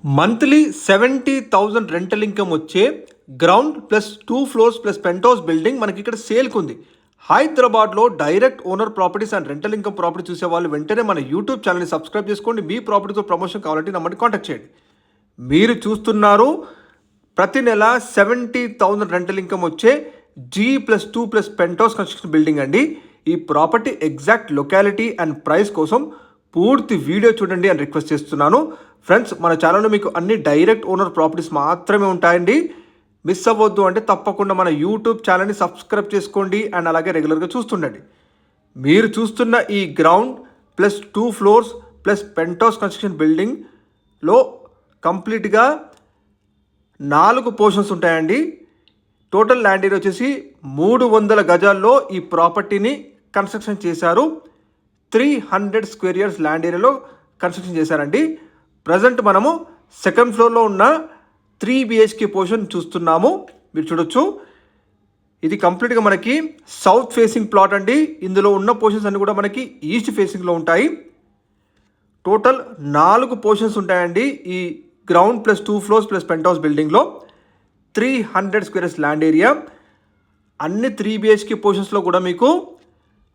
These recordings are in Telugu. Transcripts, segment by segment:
మంత్లీ 70,000 రెంటల్ ఇన్కమ్ వచ్చే ground plus 2 floors plus penthouse building మనకి ఇక్కడ సేల్కి ఉంది. హైదరాబాద్లో direct owner properties and rental income property చూసే వాళ్ళు వెంటనే మన యూట్యూబ్ ఛానల్ని సబ్స్క్రైబ్ చేసుకోండి. మీ ప్రాపర్టీతో ప్రమోషన్ కావాలంటే నమ్మని కాంటాక్ట్ చేయండి. మీరు చూస్తున్నారు ప్రతి నెల 70,000 రెంటల్ ఇన్కమ్ వచ్చే G+2 plus penthouse construction building అండి. ఈ property exact locality and price కోసం పూర్తి వీడియో చూడండి అని రిక్వెస్ట్ చేస్తున్నాను. ఫ్రెండ్స్, మన ఛానల్లో మీకు అన్ని డైరెక్ట్ ఓనర్ ప్రాపర్టీస్ మాత్రమే ఉంటాయండి. మిస్ అవ్వద్దు అంటే తప్పకుండా మన యూట్యూబ్ ఛానల్ని సబ్స్క్రైబ్ చేసుకోండి అండ్ అలాగే రెగ్యులర్గా చూస్తుండండి. మీరు చూస్తున్న ఈ ground plus 2 floors plus penthouse construction బిల్డింగ్లో కంప్లీట్గా 4 పోర్షన్స్ ఉంటాయండి. టోటల్ ల్యాండ్ ఏరియా వచ్చేసి 300 గజాల్లో ఈ ప్రాపర్టీని కన్స్ట్రక్షన్ చేశారు. 300 స్క్వేర్ ఇయర్స్ ల్యాండ్ ఏరియాలో కన్స్ట్రక్షన్ చేశారండి. ప్రజెంట్ మనము సెకండ్ ఫ్లోర్లో ఉన్న 3 BHK పోర్షన్ చూస్తున్నాము. మీరు చూడొచ్చు, ఇది కంప్లీట్గా మనకి సౌత్ ఫేసింగ్ ప్లాట్ అండి. ఇందులో ఉన్న పోర్షన్స్ అన్నీ కూడా మనకి ఈస్ట్ ఫేసింగ్లో ఉంటాయి. టోటల్ 4 పోర్షన్స్ ఉంటాయండి ఈ ground plus 2 floors plus penthouse బిల్డింగ్లో. 300 స్క్వేర్ ఇయర్స్ ల్యాండ్ ఏరియా. అన్ని 3 BHK పోర్షన్స్లో కూడా మీకు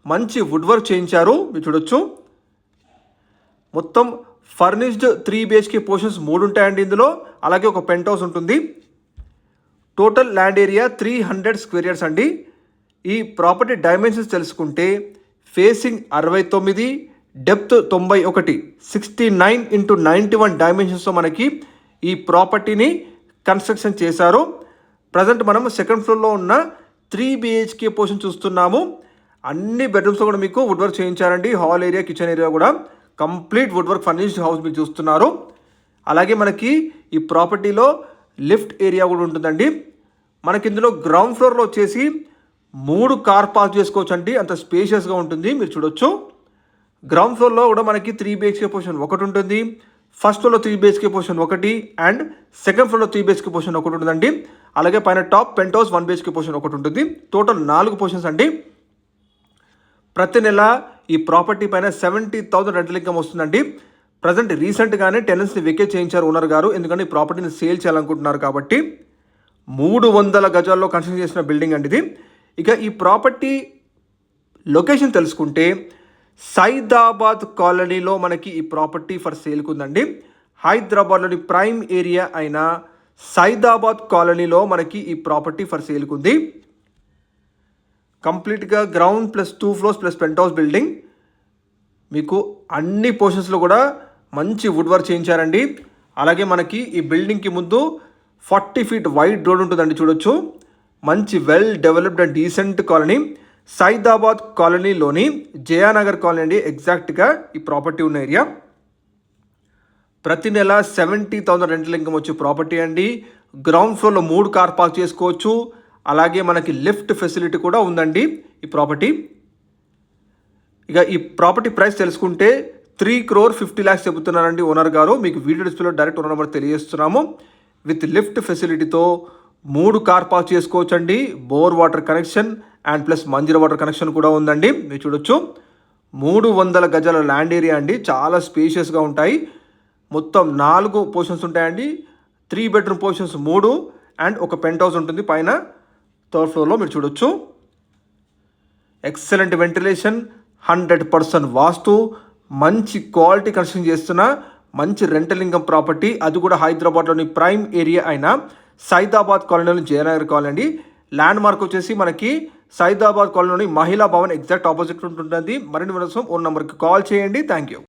మంచి వుడ్ వర్క్ చేయించారు. మీరు చూడొచ్చు, మొత్తం ఫర్నిష్డ్ 3 BHK పోర్షన్స్ 3 ఉంటాయండి ఇందులో. అలాగే ఒక పెంట్ హౌస్ ఉంటుంది. Total land area 300 square years అండి. ఈ ప్రాపర్టీ డైమెన్షన్స్ తెలుసుకుంటే ఫేసింగ్ 69, డెప్త్ 91, 69 × 91 డైమెన్షన్స్తో మనకి ఈ ప్రాపర్టీని కన్స్ట్రక్షన్ చేశారు. ప్రజెంట్ మనం సెకండ్ ఫ్లోర్లో ఉన్న 3 BHK పోర్షన్ చూస్తున్నాము. అన్ని బెడ్రూమ్స్లో కూడా మీకు వుడ్ వర్క్ చేయించారండి. హాల్ ఏరియా, కిచెన్ ఏరియా కూడా complete wood work furnished house మీరు చూస్తున్నారు. అలాగే మనకి ఈ ప్రాపర్టీలో లిఫ్ట్ ఏరియా కూడా ఉంటుందండి. మనకి ఇందులో గ్రౌండ్ ఫ్లోర్లో వచ్చేసి 3 కార్ పార్క్ చేసుకోవచ్చు అండి. అంత స్పేషియస్గా ఉంటుంది. మీరు చూడొచ్చు, గ్రౌండ్ ఫ్లోర్లో కూడా మనకి 3 BHK పోర్షన్ ఒకటి ఉంటుంది. ఫస్ట్ ఫ్లోర్లో 3 BHK పోర్షన్ ఒకటి అండ్ సెకండ్ ఫ్లోర్లో 3 BHK పోర్షన్ ఒకటి ఉంటుందండి. అలాగే పైన top penthouse 1 BHK portion ఒకటి ఉంటుంది. టోటల్ 4 పోర్షన్స్ అండి. ప్రతి నెల ఈ ప్రాపర్టీ పైన 70,000 రెంటల్ ఇన్కమ్ వస్తుందండి. ప్రజెంట్ రీసెంట్గానే టెనెంట్స్ని వెకేట్ చేయించారు ఓనర్ గారు. ఎందుకంటే ఈ ప్రాపర్టీని సేల్ చేయాలనుకుంటున్నారు కాబట్టి. 300 గజాల్లో కన్స్ట్రక్షన్ చేసిన బిల్డింగ్ అండి ఇది. ఇక ఈ ప్రాపర్టీ లొకేషన్ తెలుసుకుంటే సైదాబాద్ కాలనీలో మనకి ఈ ప్రాపర్టీ ఫర్ సేల్కి ఉందండి. హైదరాబాద్లోని ప్రైమ్ ఏరియా అయిన సైదాబాద్ కాలనీలో మనకి ఈ ప్రాపర్టీ ఫర్ సేల్కి ఉంది. కంప్లీట్గా ground plus 2 floors plus penthouse building. మీకు అన్ని పోర్షన్స్లో కూడా మంచి వుడ్ వర్క్ చేయించారండి. అలాగే మనకి ఈ బిల్డింగ్కి ముందు 40 ఫీట్ వైడ్ రోడ్ ఉంటుందండి. చూడొచ్చు, మంచి well developed and decent colony. Saidabad కాలనీలోని జయానగర్ కాలనీ అండి ఎగ్జాక్ట్గా ఈ ప్రాపర్టీ ఉన్న ఏరియా. ప్రతి నెల 70,000 రెంటల్ ఇన్కమ్ వచ్చే ప్రాపర్టీ అండి. గ్రౌండ్ ఫ్లోర్లో 3 కార్ పార్క్ చేసుకోవచ్చు. అలాగే మనకి లిఫ్ట్ ఫెసిలిటీ కూడా ఉందండి ఈ ప్రాపర్టీ. ఇక ఈ ప్రాపర్టీ ప్రైస్ తెలుసుకుంటే 3,50,00,000 చెబుతున్నారండి ఓనర్ గారు. మీకు వీడియో డిస్ప్లేలో డైరెక్ట్ ఓనర్ నెంబర్ తెలియజేస్తున్నాము. విత్ లిఫ్ట్ ఫెసిలిటీతో 3 కార్ పార్క్ చేసుకోవచ్చు అండి. Bore water connection and plus Manjira water connection కూడా ఉందండి. మీరు చూడొచ్చు, 300 గజాల ల్యాండ్ ఏరియా అండి. చాలా స్పేషియస్గా ఉంటాయి. మొత్తం 4 పోర్షన్స్ ఉంటాయండి. 3 బెడ్రూమ్ పోర్షన్స్ 3 అండ్ ఒక పెంట్ హౌస్ ఉంటుంది పైన థర్డ్ ఫ్లోర్లో. మీరు చూడొచ్చు, ఎక్సలెంట్ వెంటిలేషన్, 100% వాస్తు, మంచి క్వాలిటీ కన్స్ట్రక్షన్ చేస్తున్న మంచి రెంటల్ ఇన్కమ్ ప్రాపర్టీ. అది కూడా హైదరాబాద్లోని ప్రైమ్ ఏరియా అయిన సైదాబాద్ కాలనీలోని జయనగర్ కాలనీ అండి. ల్యాండ్ మార్క్ వచ్చేసి మనకి సైదాబాద్ కాలనీలోని మహిళా భవన్ ఎగ్జాక్ట్ ఆపోజిట్ ఉంటుంది. మరిన్ని వివరాల కోసం ఓన్ నెంబర్కి కాల్ చేయండి. Thank you.